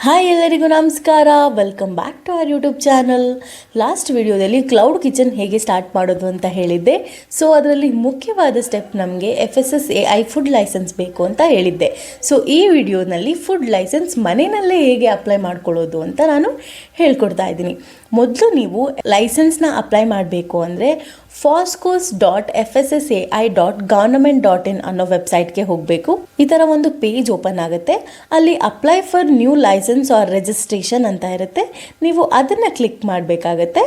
Hi ಎಲ್ಲರಿಗೂ ನಮಸ್ಕಾರ. Welcome back to our YouTube channel. Last ವಿಡಿಯೋದಲ್ಲಿ ಕ್ಲೌಡ್ ಕಿಚನ್ ಹೇಗೆ ಸ್ಟಾರ್ಟ್ ಮಾಡೋದು ಅಂತ ಹೇಳಿದ್ದೆ. ಸೊ ಅದರಲ್ಲಿ ಮುಖ್ಯವಾದ ಸ್ಟೆಪ್ ನಮಗೆ FSSAI ಫುಡ್ ಲೈಸೆನ್ಸ್ ಬೇಕು ಅಂತ ಹೇಳಿದ್ದೆ. ಸೊ ಈ ವಿಡಿಯೋನಲ್ಲಿ ಫುಡ್ ಲೈಸೆನ್ಸ್ ಮನೆಯಲ್ಲೇ ಹೇಗೆ ಅಪ್ಲೈ ಮಾಡ್ಕೊಳ್ಳೋದು ಅಂತ ನಾನು ಹೇಳ್ಕೊಡ್ತಾ ಇದ್ದೀನಿ. ಮೊದಲು ನೀವು ಲೈಸೆನ್ಸ್ನ ಅಪ್ಲೈ ಮಾಡಬೇಕು ಅಂದರೆ foscos.fssai.government.in ಅನ್ನೋ ವೆಬ್ಸೈಟ್ಗೆ ಹೋಗಬೇಕು. ಈ ಥರ ಒಂದು ಪೇಜ್ ಓಪನ್ ಆಗುತ್ತೆ. ಅಲ್ಲಿ apply for new licence or registration ಅಂತ ಇರುತ್ತೆ. ನೀವು ಅದನ್ನು ಕ್ಲಿಕ್ ಮಾಡಬೇಕಾಗತ್ತೆ.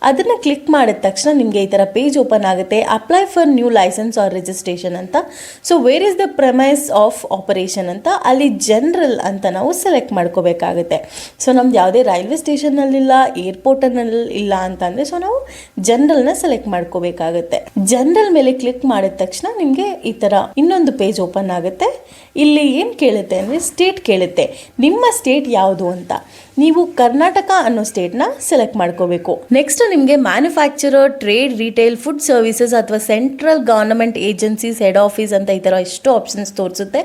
ಅದನ್ನು ಕ್ಲಿಕ್ ಮಾಡಿದ ತಕ್ಷಣ ನಿಮಗೆ ಈ ಥರ ಪೇಜ್ ಓಪನ್ ಆಗುತ್ತೆ. Apply for new licence or registration ಅಂತ. So where is the premise of operation ಅಂತ ಅಲ್ಲಿ ಜನರಲ್ ಅಂತ ನಾವು ಸೆಲೆಕ್ಟ್ ಮಾಡ್ಕೋಬೇಕಾಗುತ್ತೆ. ಸೊ ನಮ್ದು ಯಾವುದೇ ರೈಲ್ವೆ ಸ್ಟೇಷನ್ನಲ್ಲಿಲ್ಲ, ಏರ್ಪೋರ್ಟನಲ್ಲಿ ಇಲ್ಲ ಅಂತಂದರೆ ಸೊ ನಾವು ಜನರಲ್ನ ಸೆಲೆಕ್ಟ್ ಮಾಡ್ಕೋಬೇಕಾಗುತ್ತೆ. ಜನರಲ್ ಮೇಲೆ ಕ್ಲಿಕ್ ಮಾಡಿದ ತಕ್ಷಣ ನಿಮಗೆ ಈ ಥರ ಇನ್ನೊಂದು ಪೇಜ್ ಓಪನ್ ಆಗುತ್ತೆ. ಇಲ್ಲಿ ಏನು ಕೇಳುತ್ತೆ ಅಂದರೆ ಸ್ಟೇಟ್ ಕೇಳುತ್ತೆ. ನಿಮ್ಮ ಸ್ಟೇಟ್ ಯಾವುದು ಅಂತ. ನೀವು ಕರ್ನಾಟಕ ಅನ್ನೋ ಸ್ಟೇಟ್ನ ಸೆಲೆಕ್ಟ್ ಮಾಡ್ಕೋಬೇಕು. ನೆಕ್ಸ್ಟ್ ನಿಮಗೆ manufacturer, trade, retail, food services ಅಥವಾ central government agencies, head office ಅಂತ ಈ ಥರ ಎಷ್ಟು ಆಪ್ಷನ್ಸ್ ತೋರಿಸುತ್ತೆ.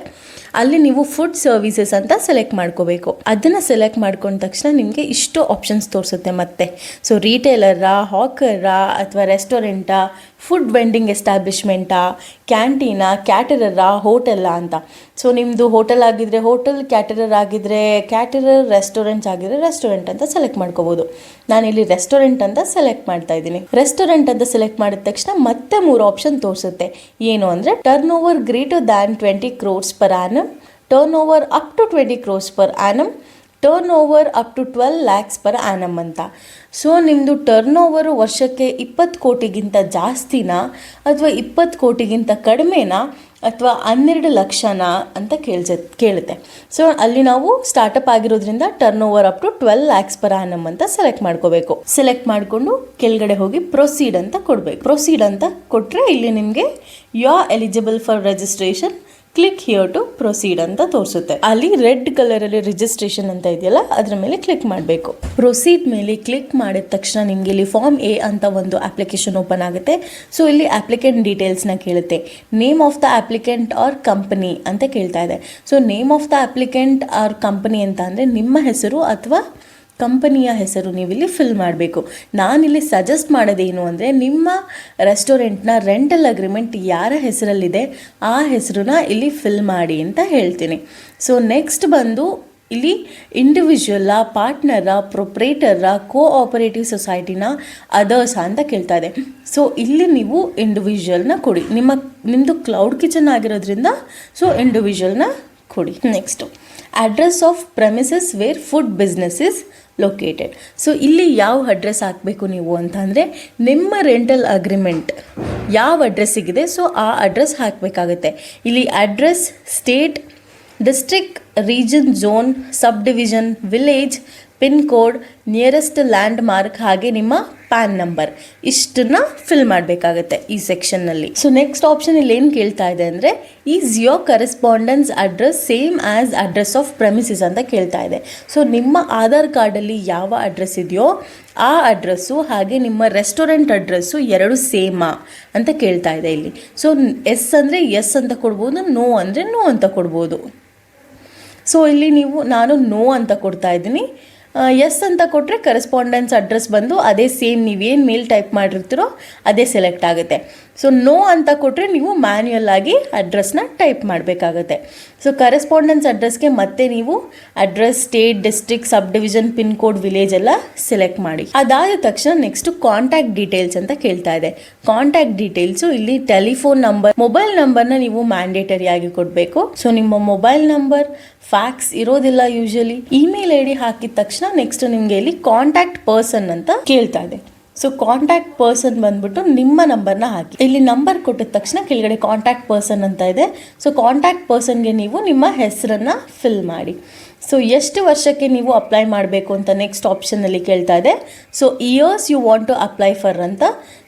ಅಲ್ಲಿ ನೀವು ಫುಡ್ ಸರ್ವಿಸಸ್ ಅಂತ ಸೆಲೆಕ್ಟ್ ಮಾಡ್ಕೋಬೇಕು. ಅದನ್ನು ಸೆಲೆಕ್ಟ್ ಮಾಡ್ಕೊಂಡ ತಕ್ಷಣ ನಿಮಗೆ ಇಷ್ಟು ಆಪ್ಷನ್ಸ್ ತೋರಿಸುತ್ತೆ ಮತ್ತೆ. ಸೊ ರಿಟೇಲರಾ, ಹಾಕರಾ ಅಥವಾ ರೆಸ್ಟೋರೆಂಟಾ, ಫುಡ್ ವೆಂಡಿಂಗ್ ಎಸ್ಟಾಬ್ಲಿಷ್ಮೆಂಟಾ, ಕ್ಯಾಂಟೀನಾ, ಕ್ಯಾಟರರಾ, ಹೋಟೆಲ್ಲಾ ಅಂತ. ಸೊ ನಿಮ್ಮದು ಹೋಟೆಲ್ ಆಗಿದ್ರೆ ಹೋಟೆಲ್, ಕ್ಯಾಟರರ್ ಆಗಿದ್ರೆ ಕ್ಯಾಟರರ್, ರೆಸ್ಟೋರೆಂಟ್ಸ್ ಆಗಿದ್ರೆ ರೆಸ್ಟೋರೆಂಟ್ ಅಂತ ಸೆಲೆಕ್ಟ್ ಮಾಡ್ಕೋಬೋದು. ನಾನಿಲ್ಲಿ ರೆಸ್ಟೋರೆಂಟ್ ಅಂತ ಸೆಲೆಕ್ಟ್ ಮಾಡ್ತಾ ಇದ್ದೀನಿ. ರೆಸ್ಟೋರೆಂಟ್ ಅಂತ ಸೆಲೆಕ್ಟ್ ಮಾಡಿದ ತಕ್ಷಣ ಮತ್ತೆ 3 ಆಪ್ಷನ್ ತೋರಿಸುತ್ತೆ. ಏನು ಅಂದರೆ turnover greater than 20 crores per annum, turnover up to 20 crores per annum, turnover up to 12 lakhs per annum ಅಂತ. ಸೊ ನಿಮ್ಮದು ಟರ್ನ್ ಓವರು ವರ್ಷಕ್ಕೆ 20 ಕೋಟಿಗಿಂತ ಜಾಸ್ತಿನಾ ಅಥವಾ 20 ಕೋಟಿಗಿಂತ ಕಡಿಮೆನಾ ಅಥವಾ 12 ಲಕ್ಷನಾ ಅಂತ ಕೇಳುತ್ತೆ. ಸೊ ಅಲ್ಲಿ ನಾವು ಸ್ಟಾರ್ಟಪ್ ಆಗಿರೋದ್ರಿಂದ turnover up to 12 lakhs per annum ಅಂತ ಸೆಲೆಕ್ಟ್ ಮಾಡ್ಕೋಬೇಕು. ಸೆಲೆಕ್ಟ್ ಮಾಡಿಕೊಂಡು ಕೆಳಗಡೆ ಹೋಗಿ ಪ್ರೊಸೀಡ್ ಅಂತ ಕೊಡಬೇಕು. ಪ್ರೊಸೀಡ್ ಅಂತ ಕೊಟ್ಟರೆ ಇಲ್ಲಿ ನಿಮಗೆ you are eligible for registration, click here to proceed ಅಂತ ತೋರಿಸುತ್ತೆ. ಅಲ್ಲಿ ರೆಡ್ ಕಲರಲ್ಲಿ ರಿಜಿಸ್ಟ್ರೇಷನ್ ಅಂತ ಇದೆಯಲ್ಲ ಅದರ ಮೇಲೆ ಕ್ಲಿಕ್ ಮಾಡಬೇಕು. ಪ್ರೊಸೀಡ್ ಮೇಲೆ ಕ್ಲಿಕ್ ಮಾಡಿದ ತಕ್ಷಣ ನಿಮಗೆ ಇಲ್ಲಿ ಫಾರ್ಮ್ ಎ ಅಂತ ಒಂದು ಅಪ್ಲಿಕೇಶನ್ ಓಪನ್ ಆಗುತ್ತೆ. ಸೊ ಇಲ್ಲಿ ಅಪ್ಲಿಕೆಂಟ್ ಡೀಟೇಲ್ಸ್ನ ಕೇಳುತ್ತೆ. Name of the applicant or company ಅಂತ ಕೇಳ್ತಾ ಇದೆ. So name of the applicant or company ಅಂತ ಅಂದರೆ ನಿಮ್ಮ ಹೆಸರು ಅಥವಾ ಕಂಪನಿಯ ಹೆಸರು ನೀವಿಲ್ಲಿ ಫಿಲ್ ಮಾಡಬೇಕು. ನಾನಿಲ್ಲಿ ಸಜೆಸ್ಟ್ ಮಾಡೋದೇನು ಅಂದರೆ ನಿಮ್ಮ ರೆಸ್ಟೋರೆಂಟ್ನ ರೆಂಟಲ್ ಅಗ್ರಿಮೆಂಟ್ ಯಾರ ಹೆಸರಲ್ಲಿದೆ ಆ ಹೆಸರನ್ನ ಇಲ್ಲಿ ಫಿಲ್ ಮಾಡಿ ಅಂತ ಹೇಳ್ತೀನಿ. ಸೊ ನೆಕ್ಸ್ಟ್ ಬಂದು ಇಲ್ಲಿ ಇಂಡಿವಿಜುವಲ್ಲ, ಪಾರ್ಟ್ನರ, ಪ್ರೊಪ್ರೇಟರ, ಕೋಆಪರೇಟಿವ್ ಸೊಸೈಟಿನ, ಅದರ್ಸ್ ಅಂತ ಕೇಳ್ತಾ ಇದೆ. ಸೊ ಇಲ್ಲಿ ನೀವು ಇಂಡಿವಿಜುವಲ್ನ ಕೊಡಿ. ನಿಮ್ಮದು ಕ್ಲೌಡ್ ಕಿಚನ್ ಆಗಿರೋದ್ರಿಂದ ಸೊ ಇಂಡಿವಿಜುವಲ್ನ ಕೊಡಿ. Next address of premises where food business is located. So ಇಲ್ಲಿ ಯಾವ ಅಡ್ರೆಸ್ ಹಾಕಬೇಕು ನೀವು ಅಂತ ಅಂದರೆ ನಿಮ್ಮ ರೆಂಟಲ್ ಅಗ್ರಿಮೆಂಟ್ ಯಾವ ಅಡ್ರೆಸ್ಸಿಗಿದೆ ಸೊ ಆ ಅಡ್ರೆಸ್ ಹಾಕಬೇಕಾಗುತ್ತೆ. ಇಲ್ಲಿ address, state, district, region, zone, sub division, village, pin code, nearest land mark ಹಾಗೆ ನಿಮ್ಮ ಪ್ಯಾನ್ ನಂಬರ್ ಇಷ್ಟನ್ನ ಫಿಲ್ ಮಾಡಬೇಕಾಗತ್ತೆ ಈ ಸೆಕ್ಷನ್ನಲ್ಲಿ. ಸೊ ನೆಕ್ಸ್ಟ್ ಆಪ್ಷನ್ ಇಲ್ಲಿ ಏನು ಕೇಳ್ತಾ ಇದೆ ಅಂದರೆ is your correspondence address same as address of ಪ್ರೆಮಿಸಿಸ್ ಅಂತ ಕೇಳ್ತಾ ಇದೆ. ಸೊ ನಿಮ್ಮ ಆಧಾರ್ ಕಾರ್ಡಲ್ಲಿ ಯಾವ ಅಡ್ರೆಸ್ ಇದೆಯೋ ಆ ಅಡ್ರೆಸ್ಸು ಹಾಗೆ ನಿಮ್ಮ ರೆಸ್ಟೋರೆಂಟ್ ಅಡ್ರೆಸ್ಸು ಎರಡು ಸೇಮಾ ಅಂತ ಕೇಳ್ತಾ ಇದೆ ಇಲ್ಲಿ. ಸೊ ಎಸ್ ಅಂದರೆ ಎಸ್ ಅಂತ ಕೊಡ್ಬೋದು, ನೋ ಅಂದರೆ ನೋ ಅಂತ ಕೊಡ್ಬೋದು. ಸೊ ಇಲ್ಲಿ ನಾನು ನೋ ಅಂತ ಕೊಡ್ತಾ ಇದ್ದೀನಿ. ಎಸ್ ಅಂತ ಕೊಟ್ಟರೆ ಕರೆಸ್ಪಾಂಡೆನ್ಸ್ ಅಡ್ರೆಸ್ ಬಂದು ಅದೇ ಸೇಮ್ ನೀವೇನು ಮೇಲ್ ಟೈಪ್ ಮಾಡಿರ್ತೀರೋ ಅದೇ ಸೆಲೆಕ್ಟ್ ಆಗುತ್ತೆ. ಸೊ ನೋ ಅಂತ ಕೊಟ್ಟರೆ ನೀವು ಮ್ಯಾನ್ಯುಯಲ್ ಆಗಿ ಅಡ್ರೆಸ್ನ ಟೈಪ್ ಮಾಡಬೇಕಾಗುತ್ತೆ. ಸೊ ಕರೆಸ್ಪಾಂಡೆನ್ಸ್ ಅಡ್ರೆಸ್ಗೆ ಮತ್ತೆ ನೀವು address, state, district, sub division, pin code, village ಎಲ್ಲ ಸೆಲೆಕ್ಟ್ ಮಾಡಿ. ಅದಾದ ತಕ್ಷಣ ನೆಕ್ಸ್ಟು ಕಾಂಟ್ಯಾಕ್ಟ್ ಡೀಟೇಲ್ಸ್ ಅಂತ ಕೇಳ್ತಾ ಇದೆ. ಕಾಂಟ್ಯಾಕ್ಟ್ ಡೀಟೇಲ್ಸು ಇಲ್ಲಿ ಟೆಲಿಫೋನ್ ನಂಬರ್, ಮೊಬೈಲ್ ನಂಬರ್ನ ನೀವು ಮ್ಯಾಂಡೇಟರಿ ಆಗಿ ಕೊಡಬೇಕು. ಸೊ ನಿಮ್ಮ ಮೊಬೈಲ್ ನಂಬರ್, ಫ್ಯಾಕ್ಸ್ ಇರೋದಿಲ್ಲ ಯೂಶಲಿ. ಇಮೇಲ್ ಐ ಡಿ ಹಾಕಿದ ತಕ್ಷಣ ನೆಕ್ಸ್ಟ್ ನಿಮಗೆ ಇಲ್ಲಿ ಕಾಂಟ್ಯಾಕ್ಟ್ ಪರ್ಸನ್ ಅಂತ ಕೇಳ್ತಾ ಇದೆ. ಸೊ ಕಾಂಟ್ಯಾಕ್ಟ್ ಪರ್ಸನ್ ಬಂದ್ಬಿಟ್ಟು ನಿಮ್ಮ ನಂಬರ್ನ ಹಾಕಿ. ಇಲ್ಲಿ ನಂಬರ್ ಕೊಟ್ಟಿದ ತಕ್ಷಣ ಕೆಳಗಡೆ ಕಾಂಟ್ಯಾಕ್ಟ್ ಪರ್ಸನ್ ಅಂತ ಇದೆ. ಸೊ ಕಾಂಟ್ಯಾಕ್ಟ್ ಪರ್ಸನ್ಗೆ ನೀವು ನಿಮ್ಮ ಹೆಸರನ್ನು ಫಿಲ್ ಮಾಡಿ. ಸೊ ಎಷ್ಟು ವರ್ಷಕ್ಕೆ ನೀವು ಅಪ್ಲೈ ಮಾಡಬೇಕು ಅಂತ ನೆಕ್ಸ್ಟ್ ಆಪ್ಷನಲ್ಲಿ ಕೇಳ್ತಾ ಇದೆ. So years you want to apply for ಅಂತ.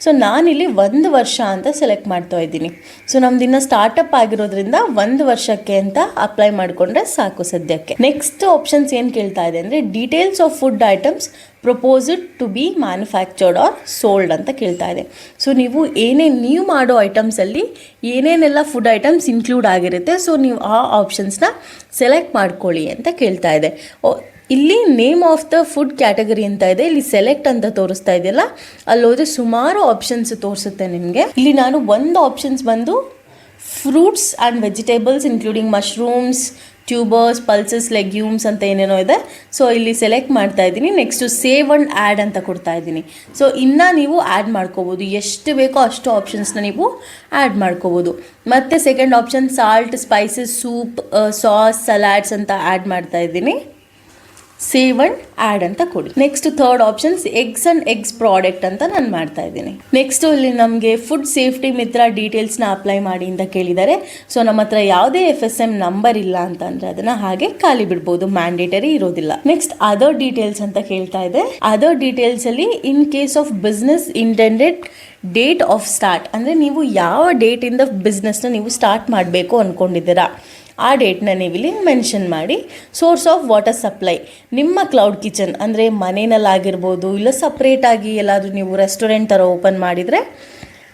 ಸೊ ನಾನಿಲ್ಲಿ 1 ವರ್ಷ ಅಂತ ಸೆಲೆಕ್ಟ್ ಮಾಡ್ತಾ ಇದ್ದೀನಿ. ಸೊ ನಮ್ದಿನ್ನ ಸ್ಟಾರ್ಟಪ್ ಆಗಿರೋದ್ರಿಂದ 1 ವರ್ಷಕ್ಕೆ ಅಂತ ಅಪ್ಲೈ ಮಾಡಿಕೊಂಡ್ರೆ ಸಾಕು ಸದ್ಯಕ್ಕೆ. ನೆಕ್ಸ್ಟ್ ಆಪ್ಷನ್ಸ್ ಏನು ಕೇಳ್ತಾ ಇದೆ ಅಂದರೆ details of food items proposed to be manufactured or sold ಅಂತ ಕೇಳ್ತಾ ಇದೆ. ಸೊ ನೀವು ಮಾಡೋ ಐಟಮ್ಸಲ್ಲಿ ಏನೇನೆಲ್ಲ ಫುಡ್ ಐಟಮ್ಸ್ ಇನ್ಕ್ಲೂಡ್ ಆಗಿರುತ್ತೆ, ಸೊ ನೀವು ಆ ಆಪ್ಷನ್ಸ್ನ ಸೆಲೆಕ್ಟ್ ಮಾಡ್ಕೊಳ್ಳಿ ಅಂತ ಕೇಳ್ತಾ ಇದೆ. ಇಲ್ಲಿ name of the food category ಅಂತ ಇದೆ, ಇಲ್ಲಿ ಸೆಲೆಕ್ಟ್ ಅಂತ ತೋರಿಸ್ತಾ ಇದೆಯಲ್ಲ, ಅಲ್ಲಿ ಹೋದರೆ ಸುಮಾರು ಆಪ್ಷನ್ಸ್ ತೋರಿಸುತ್ತೆ ನಿಮಗೆ. ಇಲ್ಲಿ ನಾನು ಒಂದು ಆಪ್ಷನ್ಸ್ ಬಂದು fruits and vegetables including mushrooms, tubers, pulses, legumes ಅಂತ ಏನೇನೋ ಇದೆ. ಸೊ ಇಲ್ಲಿ ಸೆಲೆಕ್ಟ್ ಮಾಡ್ತಾ ಇದ್ದೀನಿ. ನೆಕ್ಸ್ಟು ಸೇವ್ ಆ್ಯಂಡ್ ಆ್ಯಡ್ ಅಂತ ಕೊಡ್ತಾ ಇದ್ದೀನಿ. ಸೊ ಇನ್ನು ನೀವು ಆ್ಯಡ್ ಮಾಡ್ಕೋಬೋದು, ಎಷ್ಟು ಬೇಕೋ ಅಷ್ಟು ಆಪ್ಷನ್ಸ್ನ ನೀವು ಆ್ಯಡ್ ಮಾಡ್ಕೋಬೋದು. ಮತ್ತು second option salt, spices, soup, sauce, salads ಅಂತ ಆ್ಯಡ್ ಮಾಡ್ತಾ ಇದ್ದೀನಿ. ಸೇವ್ ಅಂಡ್ ಆ್ಯಡ್ ಅಂತ ಕೊಡಿ. Next third options eggs and eggs product ಅಂತ ನಾನು ಮಾಡ್ತಾ ಇದ್ದೀನಿ. ನೆಕ್ಸ್ಟ್ ಇಲ್ಲಿ ನಮಗೆ ಫುಡ್ ಸೇಫ್ಟಿ ಮಿತ್ರ ಡೀಟೇಲ್ಸ್ನ ಅಪ್ಲೈ ಮಾಡಿ ಅಂತ ಕೇಳಿದ್ದಾರೆ. ಸೊ ನಮ್ಮ ಹತ್ರ ಯಾವುದೇ FSM ನಂಬರ್ ಇಲ್ಲ ಅಂತಂದರೆ ಅದನ್ನು ಹಾಗೆ ಖಾಲಿ ಬಿಡ್ಬೋದು, ಮ್ಯಾಂಡೇಟರಿ ಇರೋದಿಲ್ಲ. ನೆಕ್ಸ್ಟ್ ಅದರ್ ಡೀಟೇಲ್ಸ್ ಅಂತ ಕೇಳ್ತಾ ಇದೆ. ಅದರ್ ಡೀಟೇಲ್ಸಲ್ಲಿ in case of business intended date of start, ಅಂದರೆ ನೀವು ಯಾವ ಡೇಟಿಂದ ಬಿಸ್ನೆಸ್ನ ನೀವು ಸ್ಟಾರ್ಟ್ ಮಾಡಬೇಕು ಅಂದ್ಕೊಂಡಿದ್ದೀರಾ ಆ ಡೇಟ್ನ ನೀವಿಲ್ಲಿ ಮೆನ್ಷನ್ ಮಾಡಿ. ಸೋರ್ಸ್ ಆಫ್ ವಾಟರ್ ಸಪ್ಲೈ, ನಿಮ್ಮ ಕ್ಲೌಡ್ ಕಿಚನ್ ಅಂದರೆ ಮನೆಯಲ್ಲಾಗಿರ್ಬೋದು, ಇಲ್ಲ ಸಪ್ರೇಟಾಗಿ ಎಲ್ಲಾದರೂ ನೀವು ರೆಸ್ಟೋರೆಂಟ್ ಥರ ಓಪನ್ ಮಾಡಿದರೆ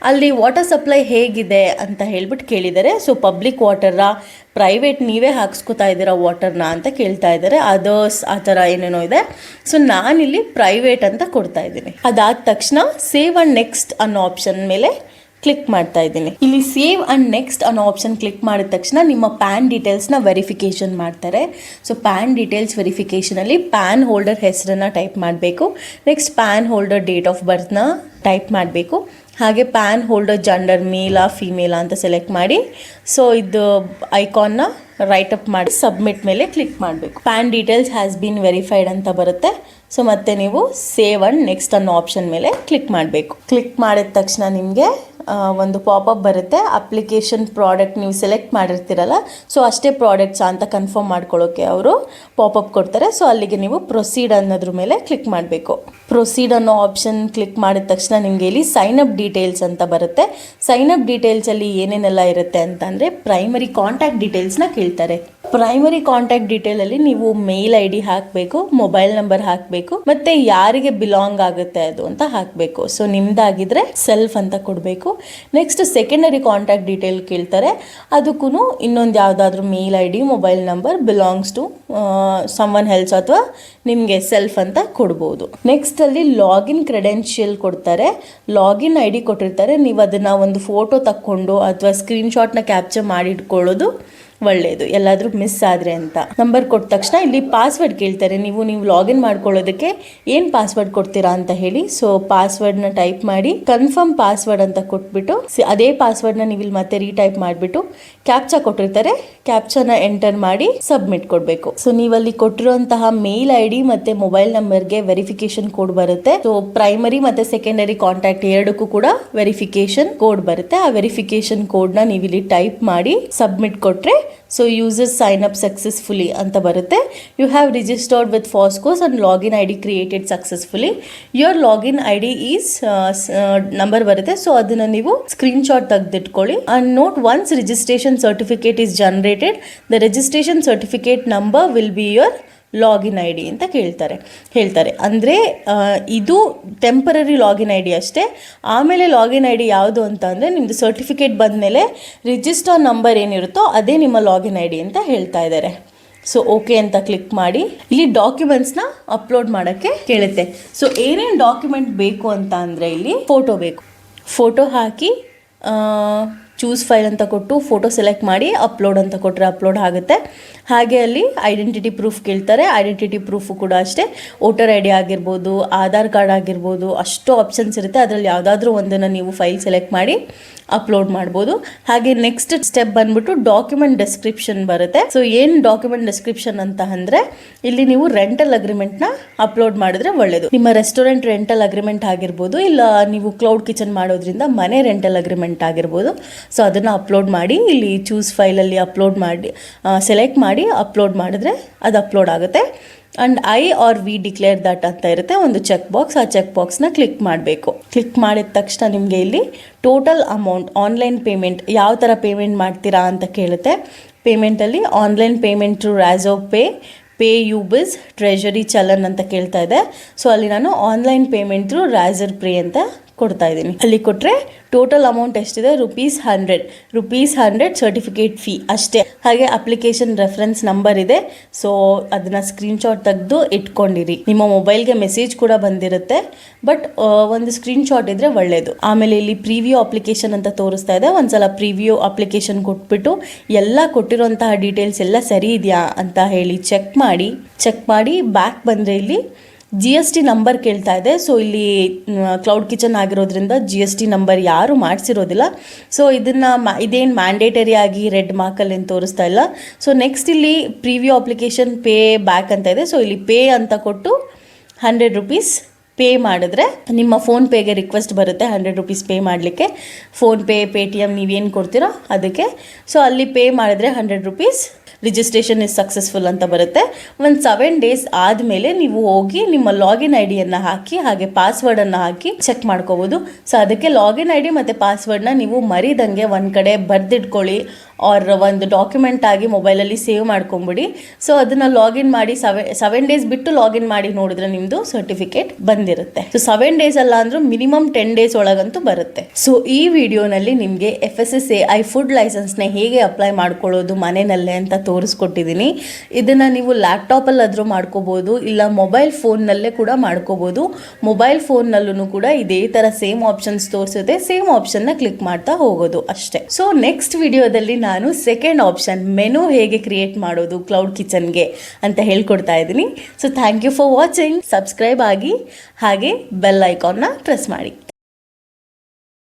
ಅಲ್ಲಿ ವಾಟರ್ ಸಪ್ಲೈ ಹೇಗಿದೆ ಅಂತ ಹೇಳ್ಬಿಟ್ಟು ಕೇಳಿದ್ದಾರೆ. ಸೊ ಪಬ್ಲಿಕ್ ವಾಟರಾ, ಪ್ರೈವೇಟ್ ನೀವೇ ಹಾಕ್ಸ್ಕೊತಾ ಇದ್ದೀರಾ ವಾಟರ್ನ ಅಂತ ಕೇಳ್ತಾ ಇದ್ದಾರೆ. ಅದರ್ಸ್ ಆ ಥರ ಏನೇನೋ ಇದೆ. ಸೊ ನಾನಿಲ್ಲಿ ಪ್ರೈವೇಟ್ ಅಂತ ಕೊಡ್ತಾ ಇದ್ದೀನಿ. ಅದಾದ ತಕ್ಷಣ ಸೇವ್ ಆ್ಯಂಡ್ ನೆಕ್ಸ್ಟ್ ಅನ್ನೋ ಆಪ್ಷನ್ ಮೇಲೆ ಕ್ಲಿಕ್ ಮಾಡ್ತಾ ಇದ್ದೀನಿ. ಇಲ್ಲಿ ಸೇವ್ ಆ್ಯಂಡ್ ನೆಕ್ಸ್ಟ್ ಅನ್ನೋ ಆಪ್ಷನ್ ಕ್ಲಿಕ್ ಮಾಡಿದ ತಕ್ಷಣ ನಿಮ್ಮ ಪ್ಯಾನ್ ಡೀಟೇಲ್ಸ್ನ ವೆರಿಫಿಕೇಷನ್ ಮಾಡ್ತಾರೆ. ಸೊ ಪ್ಯಾನ್ ಡೀಟೇಲ್ಸ್ ವೆರಿಫಿಕೇಷನಲ್ಲಿ ಪ್ಯಾನ್ ಹೋಲ್ಡರ್ ಹೆಸರನ್ನು ಟೈಪ್ ಮಾಡಬೇಕು. Next PAN holder date of ಬರ್ತ್ನ ಟೈಪ್ ಮಾಡಬೇಕು. ಹಾಗೆ ಪ್ಯಾನ್ ಹೋಲ್ಡರ್ ಜೆಂಡರ್ ಮೇಲಾ ಫಿಮೇಲಾ ಅಂತ ಸೆಲೆಕ್ಟ್ ಮಾಡಿ. ಸೊ ಇದು ಐಕಾನ್ನ ರೈಟ್ ಅಪ್ ಮಾಡಿ ಸಬ್ಮಿಟ್ ಮೇಲೆ ಕ್ಲಿಕ್ ಮಾಡಬೇಕು. PAN details has been verified ಅಂತ ಬರುತ್ತೆ. ಸೊ ಮತ್ತೆ ನೀವು ಸೇವ್ ಆ್ಯಂಡ್ ನೆಕ್ಸ್ಟ್ ಅನ್ನೋ ಆಪ್ಷನ್ ಮೇಲೆ ಕ್ಲಿಕ್ ಮಾಡಬೇಕು. ಕ್ಲಿಕ್ ಮಾಡಿದ ತಕ್ಷಣ ನಿಮಗೆ ಒಂದು ಪಾಪಪ್ ಬರುತ್ತೆ. ಅಪ್ಲಿಕೇಶನ್ ಪ್ರಾಡಕ್ಟ್ ನೀವು ಸೆಲೆಕ್ಟ್ ಮಾಡಿರ್ತೀರಲ್ಲ, ಸೊ ಅಷ್ಟೇ ಪ್ರಾಡಕ್ಟ್ಸ್ ಅಂತ ಕನ್ಫರ್ಮ್ ಮಾಡ್ಕೊಳ್ಳೋಕ್ಕೆ ಅವರು ಪಾಪಪ್ ಕೊಡ್ತಾರೆ. ಸೊ ಅಲ್ಲಿಗೆ ನೀವು ಪ್ರೊಸೀಡ್ ಅನ್ನೋದ್ರ ಮೇಲೆ ಕ್ಲಿಕ್ ಮಾಡಬೇಕು. ಪ್ರೊಸೀಡ್ ಅನ್ನೋ ಆಪ್ಷನ್ ಕ್ಲಿಕ್ ಮಾಡಿದ ತಕ್ಷಣ ನಿಮಗೆ ಇಲ್ಲಿ ಸೈನ್ ಅಪ್ ಡೀಟೇಲ್ಸ್ ಅಂತ ಬರುತ್ತೆ. ಸೈನ್ ಅಪ್ ಡೀಟೇಲ್ಸಲ್ಲಿ ಏನೇನೆಲ್ಲ ಇರುತ್ತೆ ಅಂತಂದರೆ ಪ್ರೈಮರಿ ಕಾಂಟ್ಯಾಕ್ಟ್ ಡೀಟೇಲ್ಸ್ನ ಕೇಳ್ತಾರೆ. ಪ್ರೈಮರಿ ಕಾಂಟ್ಯಾಕ್ಟ್ ಡೀಟೇಲಲ್ಲಿ ನೀವು ಮೇಲ್ ID ಹಾಕಬೇಕು, ಮೊಬೈಲ್ ನಂಬರ್ ಹಾಕಬೇಕು, ಮತ್ತು ಯಾರಿಗೆ ಬಿಲಾಂಗ್ ಆಗುತ್ತೆ ಅದು ಅಂತ ಹಾಕಬೇಕು. ಸೊ ನಿಮ್ದಾಗಿದ್ರೆ ಸೆಲ್ಫ್ ಅಂತ ಕೊಡಬೇಕು. ನೆಕ್ಸ್ಟ್ ಸೆಕೆಂಡರಿ ಕಾಂಟ್ಯಾಕ್ಟ್ ಡೀಟೇಲ್ ಕೇಳ್ತಾರೆ. ಅದಕ್ಕೂ ಇನ್ನೊಂದು ಯಾವುದಾದ್ರೂ mail ID, mobile number belongs to someone else ಅಥವಾ ನಿಮಗೆ ಸೆಲ್ಫ್ ಅಂತ ಕೊಡ್ಬೋದು. ನೆಕ್ಸ್ಟ್ ಅಲ್ಲಿ ಲಾಗಿನ್ ಕ್ರೆಡೆನ್ಷಿಯಲ್ ಕೊಡ್ತಾರೆ. ಲಾಗಿನ್ ID ಕೊಟ್ಟಿರ್ತಾರೆ. ನೀವು ಅದನ್ನು ಒಂದು ಫೋಟೋ ತಕ್ಕೊಂಡು ಅಥವಾ ಸ್ಕ್ರೀನ್ಶಾಟ್ನ ಕ್ಯಾಪ್ಚರ್ ಮಾಡಿ ಇಟ್ಕೊಳ್ಳೋದು ಒಳ್ಳೆಯದು, ಎಲ್ಲಾದರೂ ಮಿಸ್ ಆದರೆ ಅಂತ. ನಂಬರ್ ಕೊಟ್ಟ ತಕ್ಷಣ ಇಲ್ಲಿ ಪಾಸ್ವರ್ಡ್ ಕೇಳ್ತಾರೆ. ನೀವು ಲಾಗಿನ್ ಮಾಡ್ಕೊಳ್ಳೋದಕ್ಕೆ ಏನು ಪಾಸ್ವರ್ಡ್ ಕೊಡ್ತೀರಾ ಅಂತ ಹೇಳಿ. ಸೊ ಪಾಸ್ವರ್ಡ್ನ ಟೈಪ್ ಮಾಡಿ ಕನ್ಫರ್ಮ್ ಪಾಸ್ವರ್ಡ್ ಅಂತ ಕೊಟ್ಬಿಟ್ಟು ಅದೇ ಪಾಸ್ವರ್ಡ್ನ ನೀವು ಇಲ್ಲಿ ಮತ್ತೆ ರೀಟೈಪ್ ಮಾಡಿಬಿಟ್ಟು ಕ್ಯಾಪ್ಚಾ ಕೊಟ್ಟಿರ್ತಾರೆ, ಕ್ಯಾಪ್ಚಾನ ಎಂಟರ್ ಮಾಡಿ ಸಬ್ಮಿಟ್ ಕೊಡಬೇಕು. ಸೊ ನೀವಲ್ಲಿ ಕೊಟ್ಟಿರುವಂತಹ ಮೇಲ್ ID ಮತ್ತು ಮೊಬೈಲ್ ನಂಬರ್ಗೆ ವೆರಿಫಿಕೇಶನ್ ಕೋಡ್ ಬರುತ್ತೆ. ಸೊ ಪ್ರೈಮರಿ ಮತ್ತು ಸೆಕೆಂಡರಿ ಕಾಂಟ್ಯಾಕ್ಟ್ ಎರಡಕ್ಕೂ ಕೂಡ ವೆರಿಫಿಕೇಶನ್ ಕೋಡ್ ಬರುತ್ತೆ. ಆ ವೆರಿಫಿಕೇಶನ್ ಕೋಡ್ನ ನೀವು ಇಲ್ಲಿ ಟೈಪ್ ಮಾಡಿ ಸಬ್ಮಿಟ್ ಕೊಟ್ಟರೆ so user sign up successfully ಅಂತ ಬರುತ್ತೆ. You have registered with FoSCoS and login ID created successfully. Your login ID is number ಬರುತ್ತೆ. ಸೊ ಅದನ್ನು ನೀವು ಸ್ಕ್ರೀನ್ಶಾಟ್ ತೆಗೆದಿಟ್ಕೊಳ್ಳಿ. And note once registration certificate is generated the registration certificate number will be your login ID ಅಂತ ಹೇಳ್ತಾರೆ. ಅಂದರೆ ಇದು temporary login ID ಅಷ್ಟೇ. ಆಮೇಲೆ ಲಾಗಿನ್ ID ಯಾವುದು ಅಂತ ಅಂದರೆ ನಿಮ್ಮದು ಸರ್ಟಿಫಿಕೇಟ್ ಬಂದಮೇಲೆ ರಿಜಿಸ್ಟರ್ ನಂಬರ್ ಏನಿರುತ್ತೋ ಅದೇ ನಿಮ್ಮ ಲಾಗಿನ್ ID ಅಂತ ಹೇಳ್ತಾ ಇದ್ದಾರೆ. ಸೊ ಓಕೆ ಅಂತ ಕ್ಲಿಕ್ ಮಾಡಿ. ಇಲ್ಲಿ ಡಾಕ್ಯುಮೆಂಟ್ಸ್ನ ಅಪ್ಲೋಡ್ ಮಾಡೋಕ್ಕೆ ಕೇಳುತ್ತೆ. ಸೊ ಏನೇನು ಡಾಕ್ಯುಮೆಂಟ್ ಬೇಕು ಅಂತ ಅಂದರೆ ಇಲ್ಲಿ ಫೋಟೋ ಬೇಕು. ಫೋಟೋ ಹಾಕಿ ಚೂಸ್ ಫೈಲ್ ಅಂತ ಕೊಟ್ಟು ಫೋಟೋ ಸೆಲೆಕ್ಟ್ ಮಾಡಿ ಅಪ್ಲೋಡ್ ಅಂತ ಕೊಟ್ಟರೆ ಅಪ್ಲೋಡ್ ಆಗುತ್ತೆ. ಹಾಗೆ ಅಲ್ಲಿ ಐಡೆಂಟಿಟಿ ಪ್ರೂಫ್ ಕೇಳ್ತಾರೆ. ಐಡೆಂಟಿಟಿ ಪ್ರೂಫು ಕೂಡ ಅಷ್ಟೇ, ವೋಟರ್ ID ಆಗಿರ್ಬೋದು, ಆಧಾರ್ ಕಾರ್ಡ್ ಆಗಿರ್ಬೋದು, ಅಷ್ಟು ಆಪ್ಷನ್ಸ್ ಇರುತ್ತೆ. ಅದರಲ್ಲಿ ಯಾವುದಾದ್ರೂ ಒಂದನ್ನು ನೀವು ಫೈಲ್ ಸೆಲೆಕ್ಟ್ ಮಾಡಿ ಅಪ್ಲೋಡ್ ಮಾಡ್ಬೋದು. ಹಾಗೆ ನೆಕ್ಸ್ಟ್ ಸ್ಟೆಪ್ ಬಂದ್ಬಿಟ್ಟು ಡಾಕ್ಯುಮೆಂಟ್ ಡೆಸ್ಕ್ರಿಪ್ಷನ್ ಬರುತ್ತೆ. ಸೊ ಏನು ಡಾಕ್ಯುಮೆಂಟ್ ಡೆಸ್ಕ್ರಿಪ್ಷನ್ ಅಂತ ಅಂದರೆ ಇಲ್ಲಿ ನೀವು ರೆಂಟಲ್ ಅಗ್ರಿಮೆಂಟ್ನ ಅಪ್ಲೋಡ್ ಮಾಡಿದ್ರೆ ಒಳ್ಳೆಯದು. ನಿಮ್ಮ ರೆಸ್ಟೋರೆಂಟ್ ರೆಂಟಲ್ ಅಗ್ರಿಮೆಂಟ್ ಆಗಿರ್ಬೋದು, ಇಲ್ಲ ನೀವು ಕ್ಲೌಡ್ ಕಿಚನ್ ಮಾಡೋದ್ರಿಂದ ಮನೆ ರೆಂಟಲ್ ಅಗ್ರಿಮೆಂಟ್ ಆಗಿರ್ಬೋದು. ಸೊ ಅದನ್ನು ಅಪ್ಲೋಡ್ ಮಾಡಿ ಇಲ್ಲಿ ಚೂಸ್ ಫೈಲಲ್ಲಿ ಅಪ್ಲೋಡ್ ಮಾಡಿ ಸೆಲೆಕ್ಟ್ ಮಾಡಿ ಅಪ್ಲೋಡ್ ಮಾಡಿದ್ರೆ ಅದು ಅಪ್ಲೋಡ್ ಆಗುತ್ತೆ. And I or we declare that ಅಂತ ಇರುತ್ತೆ ಒಂದು ಚೆಕ್ ಬಾಕ್ಸ್. ಆ ಚೆಕ್ ಬಾಕ್ಸ್ನ ಕ್ಲಿಕ್ ಮಾಡಬೇಕು. ಕ್ಲಿಕ್ ಮಾಡಿದ ತಕ್ಷಣ ನಿಮಗೆ ಇಲ್ಲಿ ಟೋಟಲ್ ಅಮೌಂಟ್ ಆನ್ಲೈನ್ ಪೇಮೆಂಟ್ ಯಾವ ಥರ ಪೇಮೆಂಟ್ ಮಾಡ್ತೀರಾ ಅಂತ ಕೇಳುತ್ತೆ. ಪೇಮೆಂಟಲ್ಲಿ online payment through Razorpay, PayUbiz treasury challan ಅಂತ ಕೇಳ್ತಾ ಇದೆ. ಸೊ ಅಲ್ಲಿ ನಾನು online payment through Razorpay ಅಂತ ಕೊಡ್ತಾ ಇದ್ದೀನಿ. ಅಲ್ಲಿ ಕೊಟ್ಟರೆ ಟೋಟಲ್ ಅಮೌಂಟ್ ಎಷ್ಟಿದೆ ₹100 ಸರ್ಟಿಫಿಕೇಟ್ ಫೀ ಅಷ್ಟೇ. ಹಾಗೆ ಅಪ್ಲಿಕೇಶನ್ ರೆಫರೆನ್ಸ್ ನಂಬರ್ ಇದೆ, ಸೊ ಅದನ್ನ ಸ್ಕ್ರೀನ್ಶಾಟ್ ತೆಗೆದು ಇಟ್ಕೊಂಡಿರಿ. ನಿಮ್ಮ ಮೊಬೈಲ್ಗೆ ಮೆಸೇಜ್ ಕೂಡ ಬಂದಿರುತ್ತೆ, ಬಟ್ ಒಂದು ಸ್ಕ್ರೀನ್ಶಾಟ್ ಇದ್ರೆ ಒಳ್ಳೇದು. ಆಮೇಲೆ ಇಲ್ಲಿ ಪ್ರಿವ್ಯೂ ಅಪ್ಲಿಕೇಶನ್ ಅಂತ ತೋರಿಸ್ತಾ ಇದೆ. ಒಂದ್ಸಲ ಪ್ರಿವ್ಯೂ ಅಪ್ಲಿಕೇಶನ್ ಕೊಟ್ಬಿಟ್ಟು ಎಲ್ಲ ಕೊಟ್ಟಿರೋಂತಹ ಡೀಟೇಲ್ಸ್ ಎಲ್ಲ ಸರಿ ಇದೆಯಾ ಅಂತ ಹೇಳಿ ಚೆಕ್ ಮಾಡಿ ಬ್ಯಾಕ್ ಬಂದರೆ ಇಲ್ಲಿ GST ನಂಬರ್ ಕೇಳ್ತಾ ಇದೆ. ಸೊ ಇಲ್ಲಿ ಕ್ಲೌಡ್ ಕಿಚನ್ ಆಗಿರೋದ್ರಿಂದ GST ನಂಬರ್ ಯಾರು ಮಾಡಿಸಿರೋದಿಲ್ಲ. ಸೊ ಇದೇನು ಮ್ಯಾಂಡೇಟರಿ ಆಗಿ ರೆಡ್ ಮಾರ್ಕಲ್ಲಿ ಏನು ತೋರಿಸ್ತಾ ಇಲ್ಲ. ಸೊ ನೆಕ್ಸ್ಟ್ ಇಲ್ಲಿ ಪ್ರಿವ್ಯೂ ಅಪ್ಲಿಕೇಶನ್ ಪೇ ಬ್ಯಾಕ್ ಅಂತ ಇದೆ. ಸೊ ಇಲ್ಲಿ ಪೇ ಅಂತ ಕೊಟ್ಟು ₹100 ಪೇ ಮಾಡಿದ್ರೆ ನಿಮ್ಮ ಫೋನ್ಪೇಗೆ ರಿಕ್ವೆಸ್ಟ್ ಬರುತ್ತೆ ₹100 ಪೇ ಮಾಡಲಿಕ್ಕೆ. ಫೋನ್ಪೇ, ಪೇಟಿಎಮ್ ನೀವೇನು ಕೊಡ್ತೀರೋ ಅದಕ್ಕೆ. ಸೊ ಅಲ್ಲಿ ಪೇ ಮಾಡಿದ್ರೆ ₹100 ರಿಜಿಸ್ಟ್ರೇಷನ್ ಇಸ್ ಸಕ್ಸಸ್ಫುಲ್ ಅಂತ ಬರುತ್ತೆ. ಒಂದು 7 ಡೇಸ್ ಆದಮೇಲೆ ನೀವು ಹೋಗಿ ನಿಮ್ಮ ಲಾಗಿನ್ ಐಡಿಯನ್ನು ಹಾಕಿ ಹಾಗೆ ಪಾಸ್ವರ್ಡನ್ನು ಹಾಕಿ ಚೆಕ್ ಮಾಡ್ಕೋಬೋದು. ಸೊ ಅದಕ್ಕೆ ಲಾಗಿನ್ ಐಡಿ ಮತ್ತು ಪಾಸ್ವರ್ಡ್ನ ನೀವು ಮರಿದಂಗೆ ಒಂದು ಕಡೆ ಬರೆದಿಟ್ಕೊಳ್ಳಿ, ಆರ್ ಒಂದು ಡಾಕ್ಯುಮೆಂಟ್ ಆಗಿ ಮೊಬೈಲಲ್ಲಿ ಸೇವ್ ಮಾಡ್ಕೊಂಬಿಡಿ. ಸೊ ಅದನ್ನು ಲಾಗಿನ್ ಮಾಡಿ 7 ಡೇಸ್ ಬಿಟ್ಟು ಲಾಗಿನ್ ಮಾಡಿ ನೋಡಿದ್ರೆ ನಿಮ್ಮದು ಸರ್ಟಿಫಿಕೇಟ್ ಬಂದಿರುತ್ತೆ. ಸೊ 7 ಡೇಸ್ ಅಲ್ಲ ಅಂದರೂ ಮಿನಿಮಮ್ 10 ಡೇಸ್ ಒಳಗಂತೂ ಬರುತ್ತೆ. ಸೊ ಈ ವಿಡಿಯೋನಲ್ಲಿ ನಿಮಗೆ FSSAI ಫುಡ್ ಲೈಸೆನ್ಸ್ನ ಹೇಗೆ ಅಪ್ಲೈ ಮಾಡ್ಕೊಳ್ಳೋದು ಮನೆಯಲ್ಲೇ ಅಂತ ತೋರಿಸ್ಕೊಟ್ಟಿದ್ದೀನಿ. ಇದನ್ನು ನೀವು ಲ್ಯಾಪ್ಟಾಪಲ್ಲಾದರೂ ಮಾಡ್ಕೋಬೋದು, ಇಲ್ಲ ಮೊಬೈಲ್ ಫೋನ್ನಲ್ಲೇ ಕೂಡ ಮಾಡ್ಕೋಬೋದು. ಮೊಬೈಲ್ ಫೋನ್ನಲ್ಲೂ ಕೂಡ ಇದೇ ಥರ ಸೇಮ್ ಆಪ್ಷನ್ಸ್ ತೋರಿಸುತ್ತೆ. ಸೇಮ್ ಆಪ್ಷನ್ನ ಕ್ಲಿಕ್ ಮಾಡ್ತಾ ಹೋಗೋದು ಅಷ್ಟೇ. ಸೊ ನೆಕ್ಸ್ಟ್ ವಿಡಿಯೋದಲ್ಲಿ ನಾನು ಸೆಕೆಂಡ್ ಆಪ್ಷನ್ ಮೆನು ಹೇಗೆ ಕ್ರಿಯೇಟ್ ಮಾಡೋದು ಕ್ಲೌಡ್ ಕಿಚನ್ಗೆ ಅಂತ ಹೇಳ್ಕೊಡ್ತಾ ಇದ್ದೀನಿ. So thank you for watching. Subscribe ಆಗಿ ಹಾಗೆ ಬೆಲ್ ಐಕಾನ್ನ ಪ್ರೆಸ್ ಮಾಡಿ.